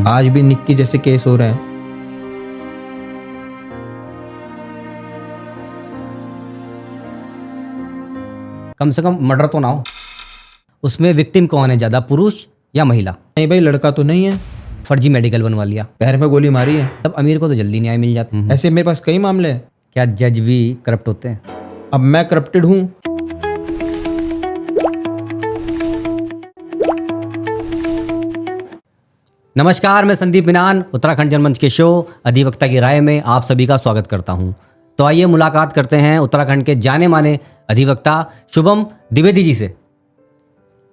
आज भी निक्की जैसे केस हो रहे हैं। कम से कम मर्डर तो ना हो। उसमें विक्टिम कौन है ज़्यादा, पुरुष या महिला? नहीं भाई, लड़का तो नहीं है। फर्जी मेडिकल बनवा लिया, पैर में गोली मारी है। तब अमीर को तो जल्दी न्याय मिल जाता है। ऐसे मेरे पास कई मामले हैं। क्या जज भी करप्ट होते हैं? अब मैं करप्टेड हूँ। नमस्कार, मैं संदीप मीनान उत्तराखंड जनमंच के शो अधिवक्ता की राय में आप सभी का स्वागत करता हूं। तो आइए मुलाकात करते हैं उत्तराखंड के जाने माने अधिवक्ता शुभम द्विवेदी जी से।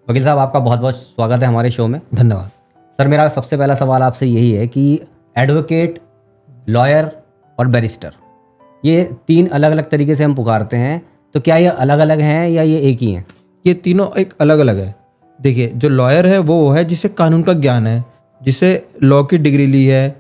वकील साहब, आपका बहुत बहुत स्वागत है हमारे शो में। धन्यवाद सर, मेरा सबसे पहला सवाल आपसे यही है कि एडवोकेट, लॉयर और बैरिस्टर, ये तीन अलग अलग तरीके से हम पुकारते हैं, तो क्या ये अलग अलग हैं या ये एक ही हैं? ये तीनों एक अलग अलग है। देखिए, जो लॉयर है वो है जिसे कानून का ज्ञान है, जिसे लॉ की डिग्री ली है।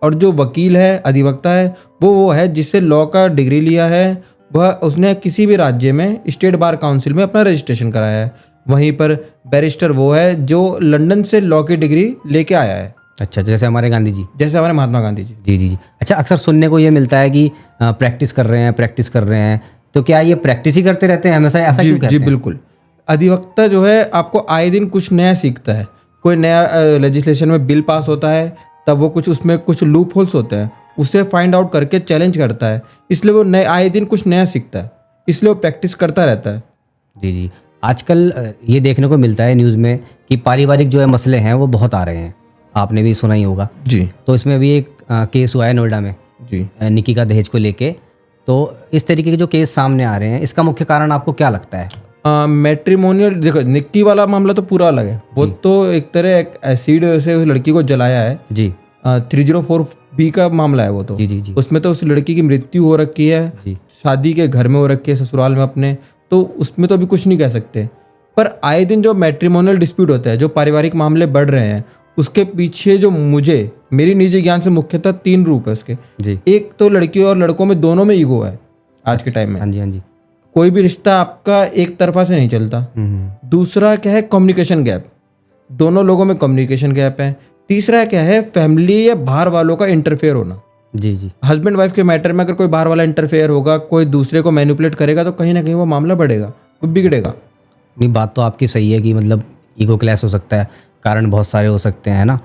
और जो वकील है, अधिवक्ता है, वो है जिससे लॉ का डिग्री लिया है, वह उसने किसी भी राज्य में स्टेट बार काउंसिल में अपना रजिस्ट्रेशन कराया है। वहीं पर बैरिस्टर वो है जो लंदन से लॉ की डिग्री लेके आया है। अच्छा, जैसे हमारे गांधी जी। जैसे हमारे महात्मा गांधी जी। जी जी जी। अच्छा, अक्सर सुनने को ये मिलता है कि प्रैक्टिस कर रहे हैं, तो क्या ये प्रैक्टिस ही करते रहते हैं हमेशा, ऐसा क्यों कहते जी हैं? बिल्कुल। अधिवक्ता जो है आपको आए दिन कुछ नया सीखता है। कोई नया लेजिस्लेशन में बिल पास होता है, तब वो उसमें कुछ लूप होल्स होते हैं, उसे फाइंड आउट करके चैलेंज करता है। इसलिए वो आए दिन कुछ नया सीखता है, इसलिए वो प्रैक्टिस करता रहता है। जी जी। आजकल ये देखने को मिलता है न्यूज़ में कि पारिवारिक जो है मसले हैं वो बहुत आ रहे हैं, आपने भी सुना ही होगा। जी। तो इसमें अभी एक केस हुआ है नोएडा में, जी। निकी का दहेज को लेके। तो इस तरीके के जो केस सामने आ रहे हैं, इसका मुख्य कारण आपको क्या लगता है? मैट्रिमोनियल, देखो निक्की वाला मामला तो पूरा अलग है। वो तो एक तरह एक एसिड से उस लड़की को जलाया है। जी। 304B का मामला है वो तो। जी जी जी। उसमें तो उस लड़की की मृत्यु हो रखी है, जी। शादी के घर में हो रखी है, ससुराल में अपने, तो उसमें तो अभी कुछ नहीं कह सकते। पर आए दिन जो मैट्रिमोनियल डिस्प्यूट होता है, जो पारिवारिक मामले बढ़ रहे हैं, उसके पीछे जो मेरी निजी ज्ञान से मुख्यतः 3 रूप है उसके। जी। एक तो लड़कियों और लड़कों में दोनों में ईगो है आज के टाइम में। हाँ जी, हाँ जी। कोई भी रिश्ता आपका एक तरफा से नहीं चलता। दूसरा क्या है, कम्युनिकेशन गैप, दोनों लोगों में कम्युनिकेशन गैप है। तीसरा क्या है, फैमिली या बाहर वालों का इंटरफेयर होना। जी जी। हस्बैंड वाइफ के मैटर में अगर कोई बाहर वाला इंटरफेयर होगा, कोई दूसरे को मैनिपुलेट करेगा, तो कहीं ना कहीं वो मामला बढ़ेगा, वो बिगड़ेगा। नहीं, बात तो आपकी सही है कि मतलब ईगो क्लैश हो सकता है, कारण बहुत सारे हो सकते हैं ना।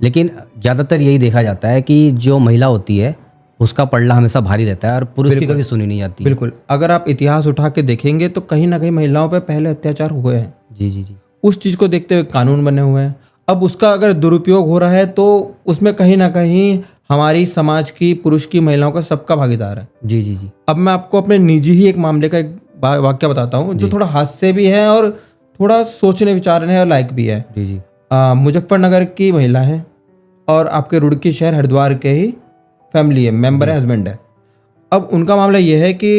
लेकिन ज़्यादातर यही देखा जाता है कि जो महिला होती है उसका पलड़ा हमेशा भारी रहता है और पुरुष की कभी सुनी नहीं जाती। बिल्कुल। अगर आप इतिहास उठा के देखेंगे तो कहीं ना कहीं महिलाओं पर पहले अत्याचार हुए हैं। जी जी जी। उस चीज़ को देखते हुए कानून बने हुए हैं। अब उसका अगर दुरुपयोग हो रहा है तो उसमें कहीं ना कहीं हमारी समाज की, पुरुष की, महिलाओं का, सबका भागीदार है। जी जी जी। अब मैं आपको अपने निजी ही एक मामले का एक वाक्य बताता हूँ जो थोड़ा हास्य भी है और थोड़ा सोचने विचारने लायक भी है। जी जी। मुजफ्फरनगर की महिला है और आपके रुड़की शहर हरिद्वार के ही फैमिली है, मेंबर है, हस्बैंड है। अब उनका मामला ये है कि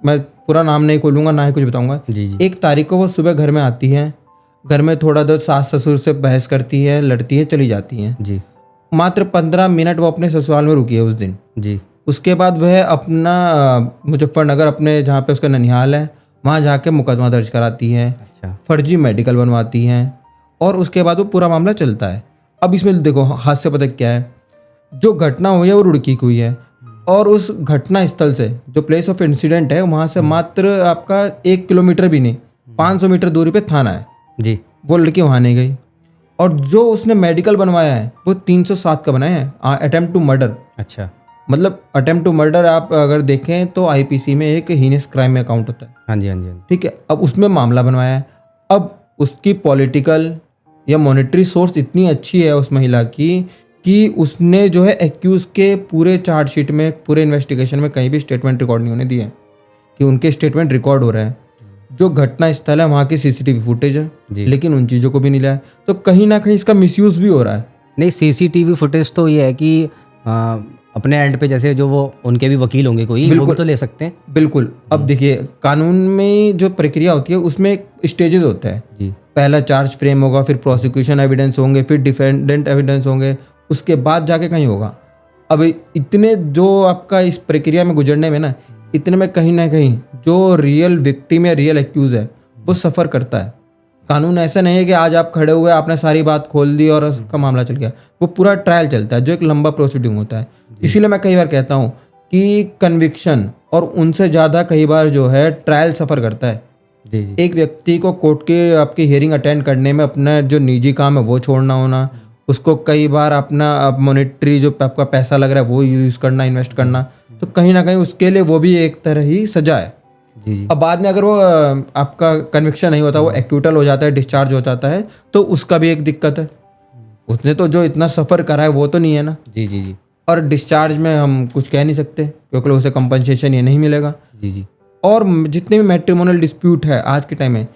मैं पूरा नाम नहीं खोलूंगा, ना ही कुछ बताऊंगा। जी जी। 1 तारीख को वो सुबह घर में आती है, घर में थोड़ा देर सास ससुर से बहस करती है, लड़ती है, चली जाती है। जी। मात्र 15 मिनट वो अपने ससुराल में रुकी है उस दिन। जी। उसके बाद वह अपना मुजफ्फरनगर, अपने जहाँ पे उसका ननिहाल है, वहाँ जाके मुकदमा दर्ज कराती है। अच्छा। फर्जी मेडिकल बनवाती हैं और उसके बाद वो पूरा मामला चलता है। अब इसमें देखो हास्य पता क्या है, जो घटना हुई है वो रुड़की की हुई है और उस घटना स्थल से, जो प्लेस ऑफ इंसिडेंट है, वहाँ से मात्र आपका 1 किलोमीटर भी नहीं, 500 मीटर दूरी पे थाना है। जी। वो लड़की वहाँ नहीं गई और जो उसने मेडिकल बनवाया है वो 307 का बनाया है, अटेम्प्ट टू मर्डर। अच्छा। मतलब अटेम्प्ट टू मर्डर आप अगर देखें तो आईपीसी में एक हीनियस क्राइम में अकाउंट होता है। हाँ जी, हाँ जी। ठीक है। अब उसमें मामला बनवाया है। अब उसकी पॉलिटिकल या मॉनेटरी सोर्स इतनी अच्छी है उस महिला की कि उसने जो है एक्यूज के पूरे चार्जशीट में, पूरे इन्वेस्टिगेशन में कहीं भी स्टेटमेंट रिकॉर्ड नहीं होने दिए हैं कि उनके स्टेटमेंट रिकॉर्ड हो रहे हैं। जो घटना स्थल है वहाँ की सीसीटीवी फुटेज है, लेकिन उन चीज़ों को भी नहीं लाया, तो कहीं ना कहीं इसका मिसयूज भी हो रहा है। नहीं, सीसीटीवी फुटेज तो ये है कि अपने एंड पे जैसे जो वो उनके भी वकील होंगे कोई, वो भी तो ले सकते हैं। बिल्कुल। अब देखिए, कानून में जो प्रक्रिया होती है उसमें स्टेजेस होते हैं। जी। पहला चार्ज फ्रेम होगा, फिर प्रोसिक्यूशन एविडेंस होंगे, फिर डिफेंडेंट एविडेंस होंगे, उसके बाद जाके कहीं होगा। अब इतने जो आपका इस प्रक्रिया में गुजरने में ना इतने में कहीं ना कहीं जो रियल विक्टिम या रियल एक्यूज है वो सफ़र करता है, कानून ऐसा नहीं है कि आज आप खड़े हुए आपने सारी बात खोल दी और उसका मामला चल गया। वो पूरा ट्रायल चलता है जो एक लंबा प्रोसीडिंग होता है। इसीलिए मैं कई बार कहता हूँ कि कन्विक्शन और उनसे ज़्यादा कई बार जो है ट्रायल सफ़र करता है। जी जी एक व्यक्ति को कोर्ट की आपकी हियरिंग अटेंड करने में अपना जो निजी काम है वो छोड़ना होना, उसको कई बार अपना मॉनेटरी जो आपका पैसा लग रहा है वो यूज़ करना, इन्वेस्ट करना, तो कहीं ना कहीं उसके लिए वो भी एक तरह ही सजा है। जी जी अब बाद में अगर वो आपका कन्विक्शन नहीं होता, वो एक्यूटल हो जाता है, डिस्चार्ज हो जाता है, तो उसका भी एक दिक्कत है। उसने तो जो इतना सफ़र करा है वो तो नहीं है ना। जी जी जी और डिस्चार्ज में हम कुछ कह नहीं सकते क्योंकि उसे कंपनसेशन ये नहीं मिलेगा। जी जी और जितने भी मैट्रिमोनियल डिस्प्यूट है आज के टाइम में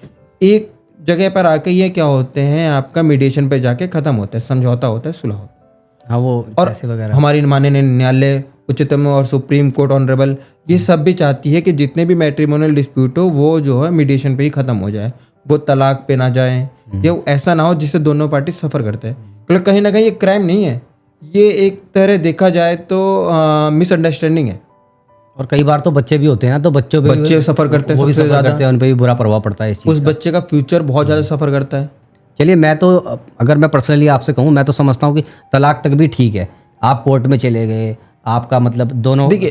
एक जगह पर आके ये क्या होते हैं, आपका मीडिएशन पे जाके ख़त्म होता है, समझौता होता है, सुलह होता है। हाँ वो और पैसे वगैरह हमारी माननीय न्यायालय, उच्चतम और सुप्रीम कोर्ट ऑनरेबल, ये सब भी चाहती है कि जितने भी मैट्रिमोनियल डिस्प्यूट हो वो जो है मीडिएशन पे ही ख़त्म हो जाए, वो तलाक पे ना जाए, या ऐसा ना हो जिससे दोनों पार्टी सफ़र करते हैं। मतलब कहीं ना कहीं ये क्राइम नहीं है, ये एक तरह देखा जाए तो मिसअंडरस्टैंडिंग है। और कई बार तो बच्चे भी होते हैं ना, तो बच्चों पे बच्चे सफ़र करते हैं वो भी सबसे सफर ज़्यादा। करते हैं, उन पे भी बुरा प्रभाव पड़ता है इस चीज़ उस बच्चे का फ्यूचर बहुत ज़्यादा सफ़र करता है। चलिए मैं तो अगर मैं पर्सनली आपसे कहूँ, मैं तो समझता हूँ कि तलाक तक भी ठीक है। आप कोर्ट में चले गए, आपका मतलब दोनों देखिए,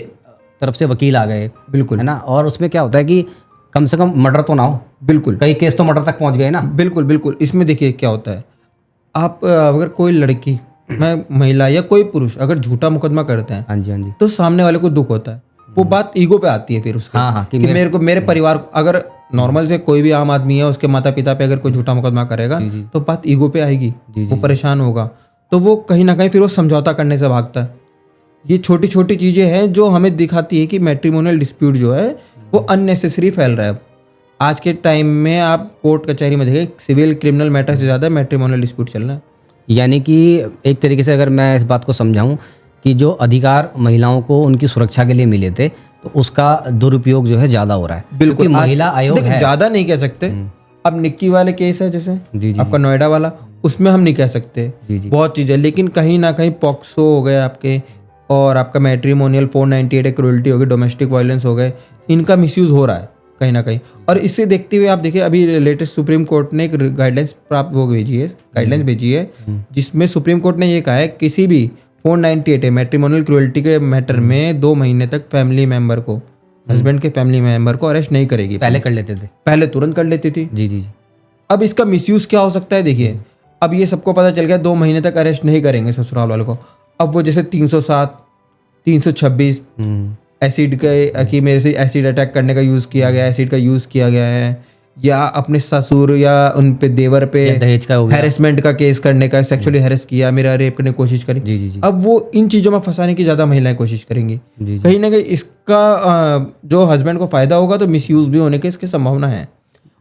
तरफ से वकील आ गए, बिल्कुल है ना, और उसमें क्या होता है कि कम से कम मर्डर तो ना हो। बिल्कुल कई केस तो मर्डर तक पहुंच गए ना। बिल्कुल बिल्कुल। इसमें देखिए क्या होता है, आप अगर कोई लड़की, मैं महिला या कोई पुरुष अगर झूठा मुकदमा करते हैं हाँ जी हाँ जी तो सामने वाले को दुख होता है। वो बात ईगो पे आती है फिर उसके, हाँ हाँ कि मेरे को, मेरे परिवार, अगर नॉर्मल से कोई भी आम आदमी है उसके माता पिता पे अगर कोई झूठा मुकदमा करेगा तो बात ईगो पे आएगी, वो परेशान होगा, तो वो कहीं ना कहीं फिर वो समझौता करने से भागता है। ये छोटी छोटी चीज़ें हैं जो हमें दिखाती है कि मैट्रिमोनियल डिस्प्यूट जो है वो अननेसेसरी फैल रहा है। अब आज के टाइम में आप कोर्ट कचहरी में देखें, सिविल क्रिमिनल मैटर से ज़्यादा मैट्रिमोनियल डिस्प्यूट चल रहा है। यानी कि एक तरीके से अगर मैं इस बात को समझाऊं कि जो अधिकार महिलाओं को उनकी सुरक्षा के लिए मिले थे, तो उसका दुरुपयोग जो है ज़्यादा हो रहा है। बिल्कुल, क्योंकि महिला आयोग है। ज़्यादा नहीं कह सकते। अब निक्की वाले केस है जैसे जी जी आपका नोएडा वाला, उसमें हम नहीं कह सकते, जी जी बहुत चीज़ें, लेकिन कहीं ना कहीं पॉक्सो हो गए आपके, और आपका मैट्रिमोनियल 498 एक क्रूअल्टी हो गई, डोमेस्टिक वायलेंस हो गए, इनका मिसयूज़ हो रहा है कहीं ना कहीं। और इससे देखते हुए आप देखिए, अभी लेटेस्ट सुप्रीम कोर्ट ने एक गाइडलाइंस प्राप्त वो भेजी है, गाइडलाइंस भेजी है, जिसमें सुप्रीम कोर्ट ने ये कहा है किसी भी 498 है मैट्रिमोनियल क्रूअल्टी के मैटर में 2 महीने तक फैमिली मेंबर को, हस्बैंड के फैमिली मेंबर को अरेस्ट नहीं करेगी। पहले कर लेते थे, पहले तुरंत कर लेती थी। जी जी जी अब इसका मिसयूज़ क्या हो सकता है, देखिए अब ये सबको पता चल गया 2 महीने तक अरेस्ट नहीं करेंगे ससुराल वालों को। अब वो जैसे 307, 326 एसिड का, कि मेरे से एसिड अटैक करने का यूज़ किया गया, एसिड का यूज़ किया गया है, या अपने ससुर या उन पे देवर पे या दहेज का हो गया। हैरेसमेंट का केस करने का, सेक्सुअली हैरेस किया, मेरा रेप करने की कोशिश करी। जी जी जी अब वो इन चीज़ों में फंसाने की ज़्यादा महिलाएं कोशिश करेंगी। जी जी कहीं ना कहीं इसका जो हस्बैंड को फ़ायदा होगा तो मिसयूज़ भी होने की इसकी संभावना है।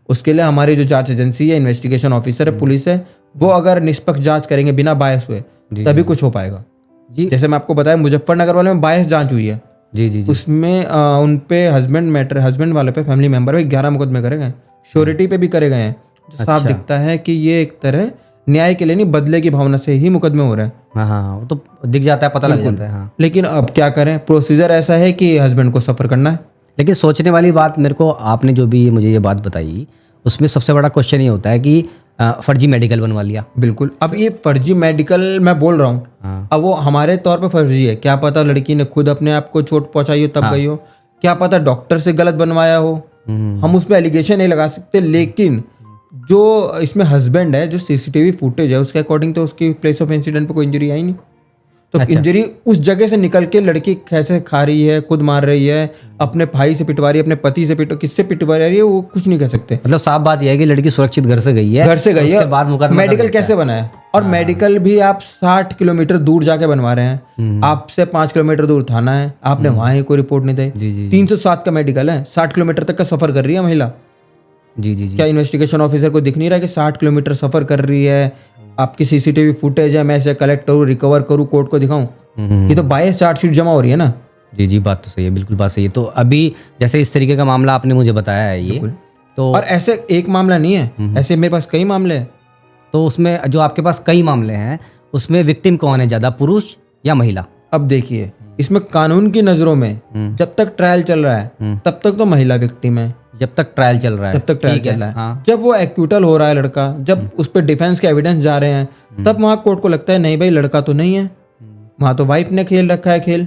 उसके लिए हमारी जो जांच एजेंसी है, इन्वेस्टिगेशन ऑफिसर है, पुलिस है, वो अगर निष्पक्ष जांच करेंगे बिना बायस हुए तभी कुछ हो पाएगा। जी जैसे मैं आपको बताया, मुजफ्फरनगर वाले में बायस जांच हुई है, जी जी जी उसमें उन पे हस्बैंड वाले पे, फैमिली मेंबर पे 11 मुकदमे करे गए, श्योरिटी पे भी करे गए हैं। जो साफ दिखता है कि ये एक तरह न्याय के लिए नहीं, बदले की भावना से ही मुकदमे हो रहे हैं। हाँ हाँ वो तो दिख जाता है, पता लग जाता है। हाँ लेकिन अब क्या करें, प्रोसीजर ऐसा है कि हस्बैंड को सफ़र करना है। लेकिन सोचने वाली बात, मेरे को आपने जो भी मुझे ये बात बताई, उसमें सबसे बड़ा क्वेश्चन ये होता है कि फर्जी मेडिकल बनवा लिया। बिल्कुल। अब ये फर्जी मेडिकल मैं बोल रहा हूँ, हाँ। अब वो हमारे तौर पे फर्जी है, क्या पता लड़की ने खुद अपने आप को चोट पहुंचाई हो तब गई हो, क्या पता डॉक्टर से गलत बनवाया हो, हम उस पर एलिगेशन नहीं लगा सकते। लेकिन जो इसमें हस्बैंड है, जो सीसीटीवी फुटेज है, उसके अकॉर्डिंग तो उसकी प्लेस ऑफ इंसिडेंट पे कोई इंजरी आई नहीं। तो इंजरी उस जगह से निकल के लड़की कैसे खा रही है, खुद मार रही है, अपने भाई से पिटवा रही है, अपने पति से किससे पिटवा रही है, वो कुछ नहीं कह सकते। मतलब साफ बात यह है कि लड़की सुरक्षित घर से गई है, घर से गई उसके है, बाद मुकदमा मेडिकल कैसे बना है, और मेडिकल भी आप 60 किलोमीटर दूर जाके बनवा रहे हैं, आपसे 5 किलोमीटर दूर थाना है, आपने वहां ही कोई रिपोर्ट नहीं दी। जी जी 307 का मेडिकल है, 60 किलोमीटर तक का सफर कर रही है महिला। जी जी जी क्या इन्वेस्टिगेशन ऑफिसर को दिख नहीं रहा कि 60 किलोमीटर सफर कर रही है, आपकी सीसीटीवी फुटेज है, मैं इसे कलेक्ट करूँ, रिकवर करूँ, कोर्ट को दिखाऊं, ये तो बायस चार्जशीट जमा हो रही है ना। जी जी बात तो सही है, बिल्कुल बात सही है। तो अभी जैसे इस तरीके का मामला आपने मुझे बताया है ये, तो और ऐसे एक मामला नहीं है, ऐसे मेरे पास कई मामले हैं। तो उसमें जो आपके पास कई मामले हैं, उसमें विक्टिम कौन है ज़्यादा, पुरुष या महिला? अब देखिए, इसमें कानून की नज़रों में जब तक ट्रायल चल रहा है तब तक तो महिला विक्टिम है, जब तक ट्रायल चल रहा है, जब तक ट्रायल ठीक है, चल रहा है। हाँ। जब वो एक्यूटल हो रहा है लड़का, जब उस पर डिफेंस के एविडेंस जा रहे हैं, तब वहाँ कोर्ट को लगता है नहीं भाई लड़का तो नहीं है, वहाँ तो वाइफ ने खेल रखा है खेल।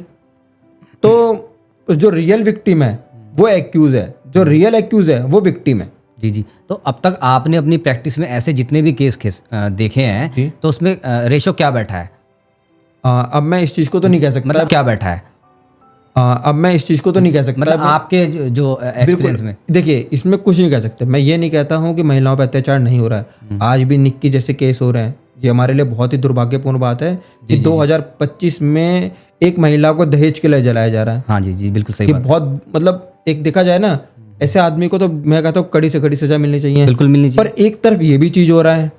तो जो रियल विक्टिम है वो एक्यूज है, जो रियल एक्यूज है वो विक्टिम है। जी जी। तो अब तक आपने अपनी प्रैक्टिस में ऐसे जितने भी केस देखे हैं, जी। तो उसमें रेशो क्या बैठा है? अब मैं इस चीज़ को तो नहीं कह सकता, मतलब क्या बैठा है? अब मैं इस चीज़ को तो नहीं कह सकता, मतलब आपके जो एक्सपीरियंस में। देखिए इसमें कुछ नहीं कह सकते। मैं ये नहीं कहता हूँ कि महिलाओं पर अत्याचार नहीं हो रहा है, आज भी निक्की जैसे केस हो रहे हैं। ये हमारे लिए बहुत ही दुर्भाग्यपूर्ण बात है कि 2025 में एक महिला को दहेज के लिए जलाया जा रहा है। हाँ जी जी, बिल्कुल सही ये बात। बहुत मतलब एक देखा जाए ना, ऐसे आदमी को तो मैं कहता हूँ कड़ी से कड़ी सजा मिलनी चाहिए। बिल्कुल मिलनी चाहिए। पर एक तरफ ये भी चीज़ हो रहा है,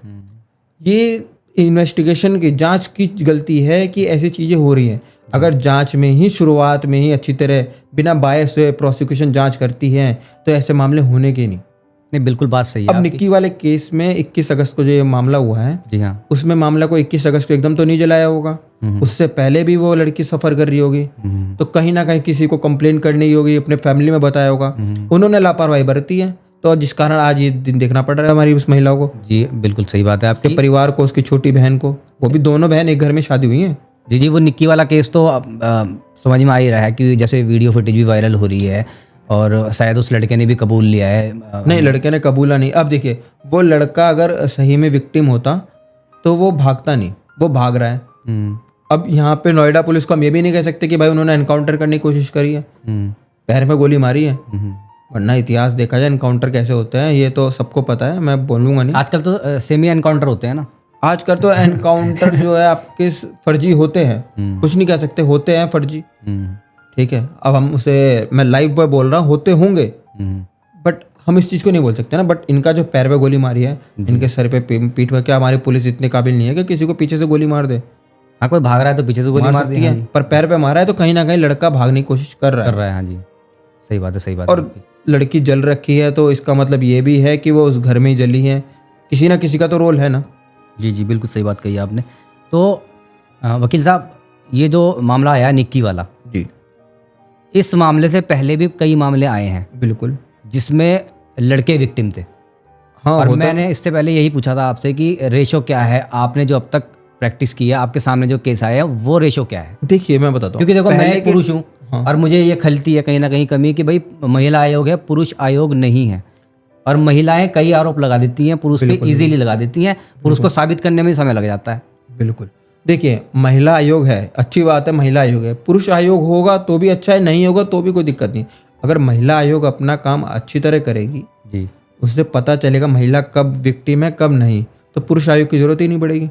ये इन्वेस्टिगेशन की जांच की गलती है कि ऐसी चीज़ें हो रही हैं। अगर जांच में ही शुरुआत में ही अच्छी तरह बिना बायस हुए प्रोसिक्यूशन जांच करती है तो ऐसे मामले होने के नहीं। नहीं, बिल्कुल बात सही है अब आपकी। निक्की वाले केस में 21 अगस्त को जो ये मामला हुआ है, जी हाँ। उसमें मामला को 21 अगस्त को एकदम तो नहीं जलाया होगा, उससे पहले भी वो लड़की सफ़र कर रही होगी, तो कहीं ना कहीं किसी को कंप्लेन करनी होगी, अपने फैमिली में बताया होगा, उन्होंने लापरवाही बरती है, तो जिस कारण आज ये दिन देखना पड़ रहा है हमारी उस महिला को, जी बिल्कुल सही बात है आपकी। उसके परिवार को, उसकी छोटी बहन को। वो भी दोनों बहन एक घर में शादी हुई हैं। जी जी। वो निक्की वाला केस तो समझ में आ ही रहा है कि जैसे वीडियो फुटेज भी वायरल हो रही है और शायद उस लड़के ने भी कबूल लिया है। नहीं, लड़के ने कबूला नहीं। अब देखिए वो लड़का अगर सही में विक्टिम होता तो वो भागता नहीं, वो भाग रहा है। अब यहाँ पे नोएडा पुलिस को हम ये भी नहीं कह सकते कि भाई उन्होंने एनकाउंटर करने की कोशिश करी है, पैर में गोली मारी है, वरना इतिहास देखा जाए एनकाउंटर कैसे होते हैं ये तो सबको पता है, मैं बोलूँगा नहीं। आजकल तो सेमी एनकाउंटर होते हैं ना। आजकल तो एनकाउंटर जो है आपके फर्जी होते हैं, कुछ नहीं कह सकते, होते हैं फर्जी, ठीक है। अब हम उसे, मैं लाइव पर बोल रहा हूँ, होते होंगे, बट हम इस चीज़ को नहीं बोल सकते ना। बट इनका जो पैर पे गोली मारी है, इनके सर पे पीठ पे, क्या हमारी पुलिस इतनी काबिल नहीं है कि किसी को पीछे से गोली मार दे? हाँ, कोई भाग रहा है तो पीछे से गोली मार सकती है, पर पैर पे मारा है तो कहीं ना कहीं लड़का भागने की कोशिश कर रहा है। हाँ जी, सही बात है, सही बात। और लड़की जल रखी है तो इसका मतलब ये भी है कि वो उस घर में ही जली है, किसी ना किसी का तो रोल है ना। जी जी, बिल्कुल सही बात कही आपने। तो वकील साहब, ये जो मामला आया निक्की वाला जी, इस मामले से पहले भी कई मामले आए हैं बिल्कुल, जिसमें लड़के विक्टिम थे। हाँ, और मैंने इससे पहले यही पूछा था आपसे कि रेशो क्या है, आपने जो अब तक प्रैक्टिस की है, आपके सामने जो केस आया है वो रेशो क्या है? देखिए मैं बताता हूँ, क्योंकि देखो मैं एक पुरुष हूँ और मुझे ये खलती है कहीं ना कहीं कमी कि भाई महिला आयोग है, पुरुष आयोग नहीं है, और महिलाएं कई आरोप लगा देती हैं पुरुष पे, इजीली लगा देती हैं, पुरुष को साबित करने में ही समय लग जाता है। बिल्कुल, देखिए महिला आयोग है, अच्छी बात है, महिला आयोग है। पुरुष आयोग होगा तो भी अच्छा है, नहीं होगा तो भी कोई दिक्कत नहीं। अगर महिला आयोग अपना काम अच्छी तरह करेगी जी, उससे पता चलेगा महिला कब विक्टिम है कब नहीं, तो पुरुष आयोग की जरूरत ही नहीं पड़ेगी।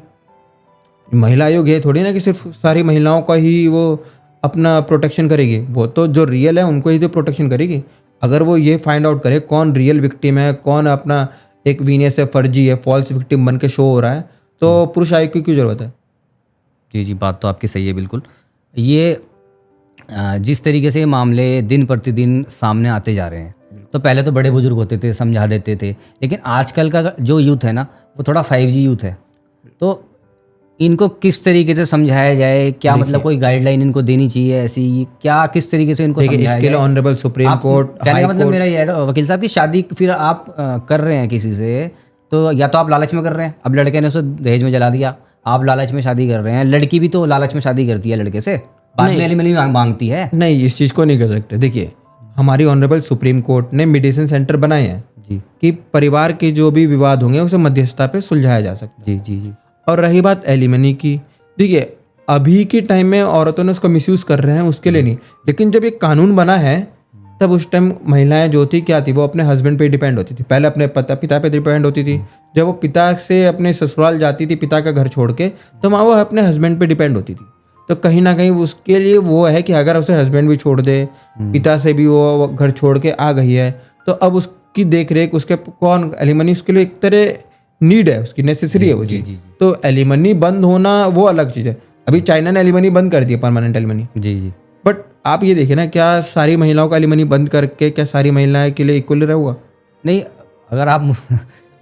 महिला आयोग ये थोड़ी ना कि सिर्फ सारी महिलाओं का ही वो अपना प्रोटेक्शन करेगी, वो तो जो रियल है उनको ही तो प्रोटेक्शन करेगी। अगर वो ये फाइंड आउट करे कौन रियल विक्टिम है, कौन अपना एक वीनियस है, फर्जी है, फॉल्स विक्टिम बन के शो हो रहा है, तो पुरुष आयोग की क्यों जरूरत है? जी जी, बात तो आपकी सही है बिल्कुल। ये जिस तरीके से ये मामले दिन प्रतिदिन सामने आते जा रहे हैं, तो पहले तो बड़े बुजुर्ग होते थे, समझा देते थे, लेकिन आजकल का जो यूथ है ना वो थोड़ा 5G यूथ है। तो इनको किस तरीके से समझाया जाए, क्या मतलब कोई गाइडलाइन इनको देनी चाहिए ऐसी, क्या किस तरीके से इनको समझाया इसके लिए ऑनरेबल सुप्रीम कोर्ट, कहने का मतलब मेरा ये है वकील साहब की शादी फिर आप कर रहे हैं किसी से, तो या तो आप लालच में कर रहे हैं, अब लड़के ने उसे दहेज में जला दिया, आप लालच में शादी कर रहे हैं, लड़की भी तो लालच में शादी करती है लड़के से, बाद में एलिमनी मांगती है। नहीं, इस चीज़ को नहीं कर सकते। देखिए हमारी ऑनरेबल सुप्रीम कोर्ट ने मेडिसिन सेंटर बनाए हैं जी, कि परिवार के जो भी विवाद होंगे उसे मध्यस्थता पे सुलझाया जा सकता है। जी जी जी। और रही बात एलिमनी की, देखिए अभी के टाइम में औरतों ने उसका मिसयूज़ कर रहे हैं, उसके लिए नहीं, लेकिन जब ये कानून बना है तब उस टाइम महिलाएं जो थी क्या थी, वो अपने हस्बैंड पे डिपेंड होती थी। पहले अपने पिता पे डिपेंड होती थी, जब वो पिता से अपने ससुराल जाती थी पिता का घर छोड़ के, तो वहाँ वो अपने हस्बैंड पे डिपेंड होती थी। तो कहीं ना कहीं उसके लिए वो है कि अगर उसे हस्बैंड भी छोड़ दे, पिता से भी वो घर छोड़ के आ गई है, तो अब उसकी देख रेख उसके कौन, एलिमनी उसके लिए एक तरह नीड है, उसकी नेसेसरी है वो चीज़। तो एलिमनी बंद होना वो अलग चीज़ है। अभी चाइना ने एलिमनी बंद कर दी है, परमानेंट एलिमनी। जी जी। बट आप ये देखिए ना, क्या सारी महिलाओं का एलिमनी बंद करके क्या सारी महिलाएं के लिए इक्वल रहेगा? नहीं, अगर आप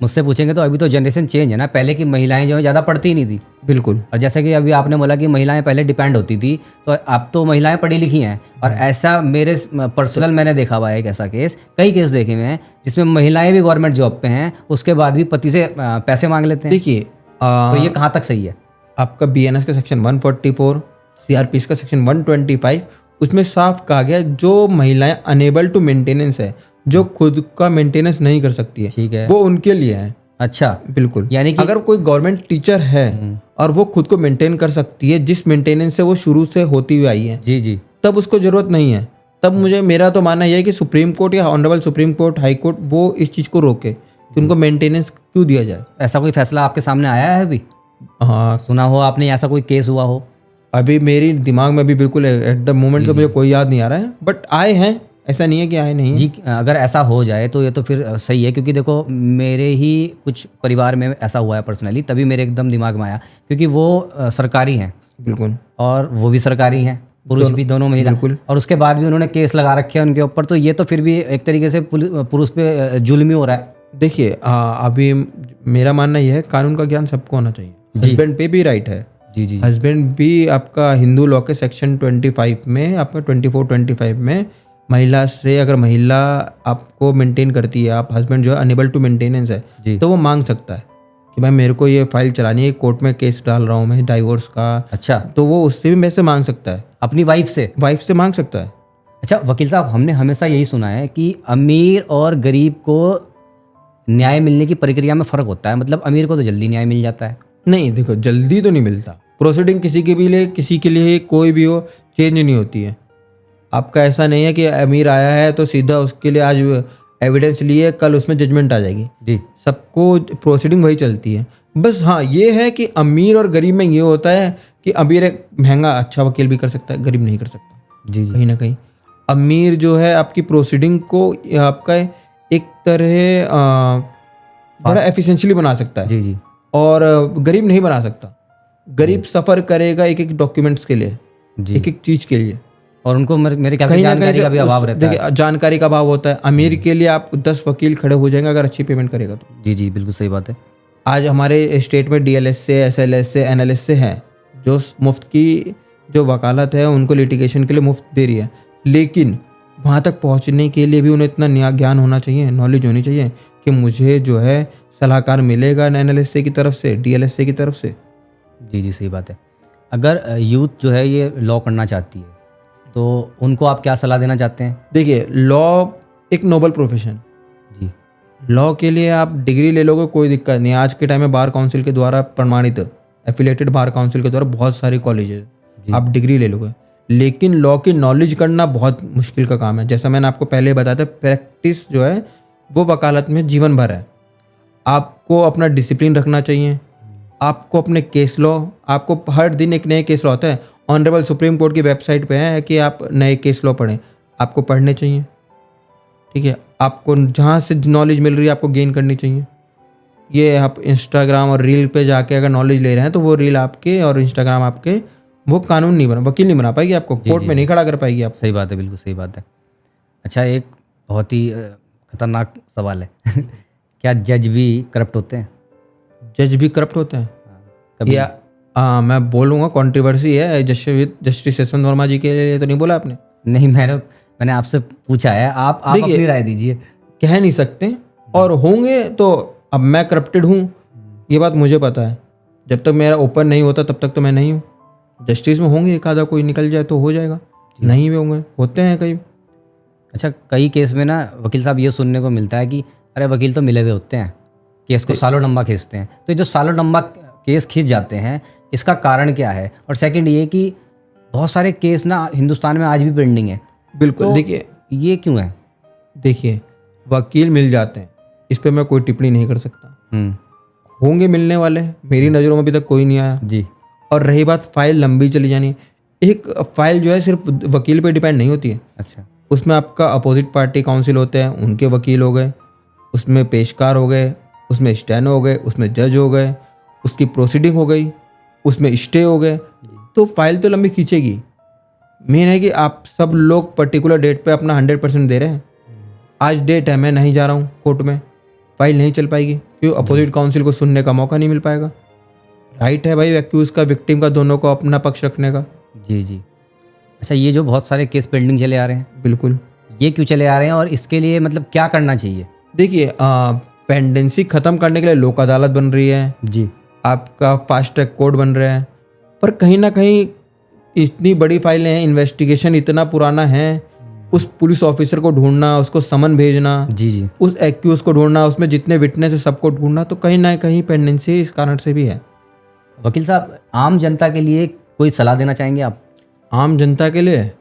मुझसे पूछेंगे तो अभी तो जनरेशन चेंज है ना, पहले की महिलाएं जो है ज़्यादा पढ़ती ही नहीं थी। बिल्कुल। और जैसे कि अभी आपने बोला कि महिलाएं पहले डिपेंड होती थी, तो अब तो महिलाएं पढ़ी लिखी हैं। और ऐसा मेरे पर्सनल मैंने देखा हुआ है एक ऐसा केस, कई केस देखे हुए हैं जिसमें महिलाएं भी गवर्नमेंट जॉब पे हैं, उसके बाद भी पति से पैसे मांग लेते हैं। देखिए तो ये कहाँ तक सही है? आपका BNS का सेक्शन 144, CRPC का सेक्शन 125, उसमें साफ कहा गया जो महिलाएं अनेबल टू मेंटेनेंस है, जो खुद का मेंटेनेंस नहीं कर सकती है, ठीक है। वो उनके लिए है। अच्छा, बिल्कुल। यानी कि अगर कोई गवर्नमेंट टीचर है और वो खुद को मेंटेन कर सकती है, जिस मेंटेनेंस से वो शुरू से होती हुई आई है, जी जी, तब उसको जरूरत नहीं है। तब मेरा तो मानना यह है कि सुप्रीम कोर्ट या honourable supreme court, high court वो इस चीज़ को रोके कि उनको मेंटेनेंस क्यों दिया जाए। ऐसा कोई फैसला आपके सामने आया है अभी? हाँ, सुना हो आपने, ऐसा कोई केस हुआ हो? अभी मेरी दिमाग में भी बिल्कुल एट द मोमेंट तो मुझे कोई याद नहीं आ रहा है, बट आए हैं, ऐसा नहीं है कि आए नहीं है। जी, अगर ऐसा हो जाए तो ये तो फिर सही है, क्योंकि देखो मेरे ही कुछ परिवार में ऐसा हुआ है पर्सनली, तभी मेरे एकदम दिमाग में आया, क्योंकि वो सरकारी हैं बिल्कुल। और वो भी सरकारी हैं, पुरुष भी, दोनों महिला, बिल्कुल। और उसके बाद भी उन्होंने केस लगा रखे हैं उनके ऊपर। तो ये तो फिर भी एक तरीके से पुरुष पे जुल्म ही हो रहा है। देखिए अभी मेरा मानना यह है, कानून का ज्ञान सबको होना चाहिए। हस्बैंड पे भी राइट है। जी जी, हस्बैंड भी आपका हिंदू लॉ के सेक्शन 25 में, आपका 24-25 में, महिला से अगर महिला आपको मेंटेन करती है, आप हस्बैंड जो है अनेबल टू मेंटेनेंस है, जी। तो वो मांग सकता है कि भाई मेरे को ये फाइल चलानी है, कोर्ट में केस डाल रहा हूँ मैं डाइवोर्स का, अच्छा, तो वो उससे भी पैसे मांग सकता है, अपनी वाइफ से? वाइफ से मांग सकता है। अच्छा वकील साहब, हमने हमेशा यही सुना है कि अमीर और गरीब को न्याय मिलने की प्रक्रिया में फ़र्क होता है, मतलब अमीर को तो जल्दी न्याय मिल जाता है। नहीं, देखो जल्दी तो नहीं मिलता। प्रोसीडिंग किसी के लिए कोई भी हो, चेंज नहीं होती है। आपका ऐसा नहीं है कि अमीर आया है तो सीधा उसके लिए आज एविडेंस लिए कल उसमें जजमेंट आ जाएगी। जी, सबको प्रोसीडिंग वही चलती है। बस हाँ, ये है कि अमीर और गरीब में ये होता है कि अमीर एक महंगा अच्छा वकील भी कर सकता है, गरीब नहीं कर सकता। जी जी, कहीं ना कहीं अमीर जो है आपकी प्रोसीडिंग को आपका एक तरह बड़ा एफिशिएंटली बना सकता है, जी जी, और गरीब नहीं बना सकता। गरीब सफ़र करेगा एक एक डॉक्यूमेंट्स के लिए, जी। एक एक चीज़ के लिए। और उनको मेरे ख्याल से कहीं ना जानकारी कहीं का भी अभाव रहता है। देखिए, जानकारी का अभाव होता है। अमीर के लिए आप 10 वकील खड़े हो जाएंगे अगर अच्छी पेमेंट करेगा तो। जी जी, बिल्कुल सही बात है। आज हमारे स्टेट में DLS से, SLS से, NLS से हैं जो मुफ्त की जो वकालत है उनको लिटिगेशन के लिए मुफ्त दे रही है, लेकिन वहाँ तक पहुँचने के लिए भी उन्हें इतना ज्ञान होना चाहिए, नॉलेज होनी चाहिए कि मुझे जो है सलाहकार मिलेगा NLS की तरफ से, DLS की तरफ से। जी जी, सही बात है। अगर यूथ जो है ये लॉ करना चाहती है तो उनको आप क्या सलाह देना चाहते हैं? देखिए, लॉ एक नोबल प्रोफेशन। जी लॉ के लिए आप डिग्री ले लोगे, कोई दिक्कत नहीं। आज के टाइम में बार काउंसिल के द्वारा प्रमाणित, एफिलेटेड बार काउंसिल के द्वारा बहुत सारे कॉलेजेस, आप डिग्री ले लोगे, लेकिन लॉ की नॉलेज करना बहुत मुश्किल का काम है। जैसा मैंने आपको पहले बताया था, प्रैक्टिस जो है वो वकालत में जीवन भर है। आपको अपना डिसिप्लिन रखना चाहिए, आपको अपने केस लॉ, आपको हर दिन एक नए केस लॉ होता है। ऑनरेबल सुप्रीम कोर्ट की वेबसाइट पे है कि आप नए केस लॉ पढ़ें, आपको पढ़ने चाहिए। ठीक है, आपको जहाँ से नॉलेज मिल रही है आपको गेन करनी चाहिए। ये आप इंस्टाग्राम और रील पे जाके अगर नॉलेज ले रहे हैं तो वो रील आपके और इंस्टाग्राम आपके वो कानून नहीं बना, वकील नहीं बना पाएगी आपको, कोर्ट में नहीं खड़ा कर पाएगी आप। सही बात है, बिल्कुल सही बात है। अच्छा, एक बहुत ही खतरनाक सवाल है क्या जज भी करप्ट होते हैं? जज भी करप्ट होते हैं कभी? या मैं बोलूँगा कंट्रोवर्सी है। जस्टिस यशवंत वर्मा जी के लिए तो नहीं बोला आपने? नहीं, मैंने आपसे पूछा है, आप देखिए, अपनी राय दीजिए। कह नहीं सकते, और होंगे तो अब मैं करप्टेड हूँ ये बात मुझे पता है। जब तक मेरा ओपन नहीं होता तब तक तो मैं नहीं हूँ। जस्टिस में होंगे, एक आधा कोई निकल जाए तो हो जाएगा, नहीं भी होंगे, होते हैं कई। अच्छा, कई केस में ना वकील साहब ये सुनने को मिलता है कि अरे वकील तो मिले हुए होते हैं, केस को सालों लंबा खींचते हैं। तो ये जो सालों लंबा केस खींच जाते हैं, इसका कारण क्या है? और सेकंड ये कि बहुत सारे केस ना हिंदुस्तान में आज भी पेंडिंग है। बिल्कुल। तो देखिए, ये क्यों है? देखिए वकील मिल जाते हैं, इस पे मैं कोई टिप्पणी नहीं कर सकता। होंगे मिलने वाले, मेरी नज़रों में अभी तक कोई नहीं आया। जी। और रही बात फाइल लंबी चली जानी, एक फाइल जो है सिर्फ वकील पे डिपेंड नहीं होती है। अच्छा। उसमें आपका अपोजिट पार्टी काउंसिल होते हैं, उनके वकील हो गए, उसमें पेशकार हो गए, उसमें स्टैनो हो गए, उसमें जज हो गए, उसकी प्रोसीडिंग हो गई, उसमें स्टे हो गए, तो फाइल तो लंबी खींचेगी। मेन है कि आप सब लोग पर्टिकुलर डेट पे अपना 100% दे रहे हैं। आज डेट है, मैं नहीं जा रहा हूँ कोर्ट में, फाइल नहीं चल पाएगी, क्यों? अपोजिट काउंसिल को सुनने का मौका नहीं मिल पाएगा। राइट है भाई एक्यूज का, विक्टिम का, दोनों को अपना पक्ष रखने का। जी जी। अच्छा, ये जो बहुत सारे केस पेंडिंग चले आ रहे हैं, बिल्कुल। ये क्यों चले आ रहे हैं और इसके लिए मतलब क्या करना चाहिए? देखिए, पेंडेंसी ख़त्म करने के लिए लोक अदालत बन रही है, जी आपका फास्ट ट्रैक कोर्ट बन रहा है, पर कहीं ना कहीं इतनी बड़ी फाइलें हैं, इन्वेस्टिगेशन इतना पुराना है, उस पुलिस ऑफिसर को ढूंढना, उसको समन भेजना, जी जी। उस एक्यूज को ढूंढना, उसमें जितने विटनेस है सबको ढूंढना, तो कहीं ना कहीं पेंडेंसी इस कारण से भी है। वकील साहब, आम जनता के लिए कोई सलाह देना चाहेंगे आप? आम जनता के लिए,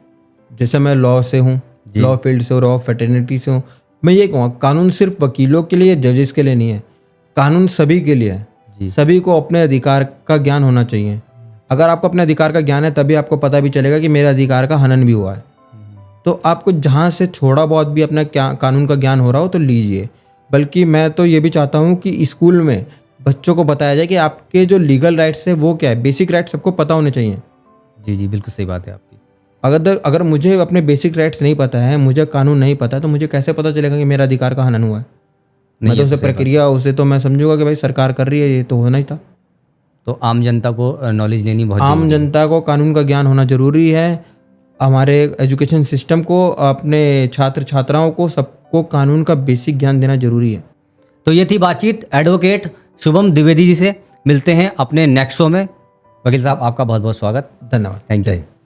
जैसे मैं लॉ से हूँ, लॉ फील्ड से, लॉ फेटर्निटी से हूँ, मैं ये कहूँगा कानून सिर्फ वकीलों के लिए, जजेस के लिए नहीं है, कानून सभी के लिए है। सभी को अपने अधिकार का ज्ञान होना चाहिए। अगर आपको अपने अधिकार का ज्ञान है तभी आपको पता भी चलेगा कि मेरे अधिकार का हनन भी हुआ है। तो आपको जहाँ से थोड़ा बहुत भी अपना कानून का ज्ञान हो रहा हो तो लीजिए। बल्कि मैं तो ये भी चाहता हूँ कि स्कूल में बच्चों को बताया जाए कि आपके जो लीगल राइट्स है वो क्या है, बेसिक राइट्स सबको पता होने चाहिए। जी जी, बिल्कुल सही बात है आपकी। अगर मुझे अपने बेसिक राइट्स नहीं पता है, मुझे कानून नहीं पता है, तो मुझे कैसे पता चलेगा कि मेरा अधिकार का हनन हुआ है? मैं तो उसे प्रक्रिया, उसे तो मैं समझूंगा कि भाई सरकार कर रही है, ये तो होना ही था। तो आम जनता को नॉलेज लेनी बहुत आम जनता को कानून का ज्ञान होना जरूरी है। हमारे एजुकेशन सिस्टम को, अपने छात्र छात्राओं को, सबको कानून का बेसिक ज्ञान देना जरूरी है। तो ये थी बातचीत एडवोकेट शुभम द्विवेदी जी से। मिलते हैं अपने नेक्स्ट शो में। वकील साहब, आपका बहुत बहुत स्वागत। धन्यवाद। Thank you.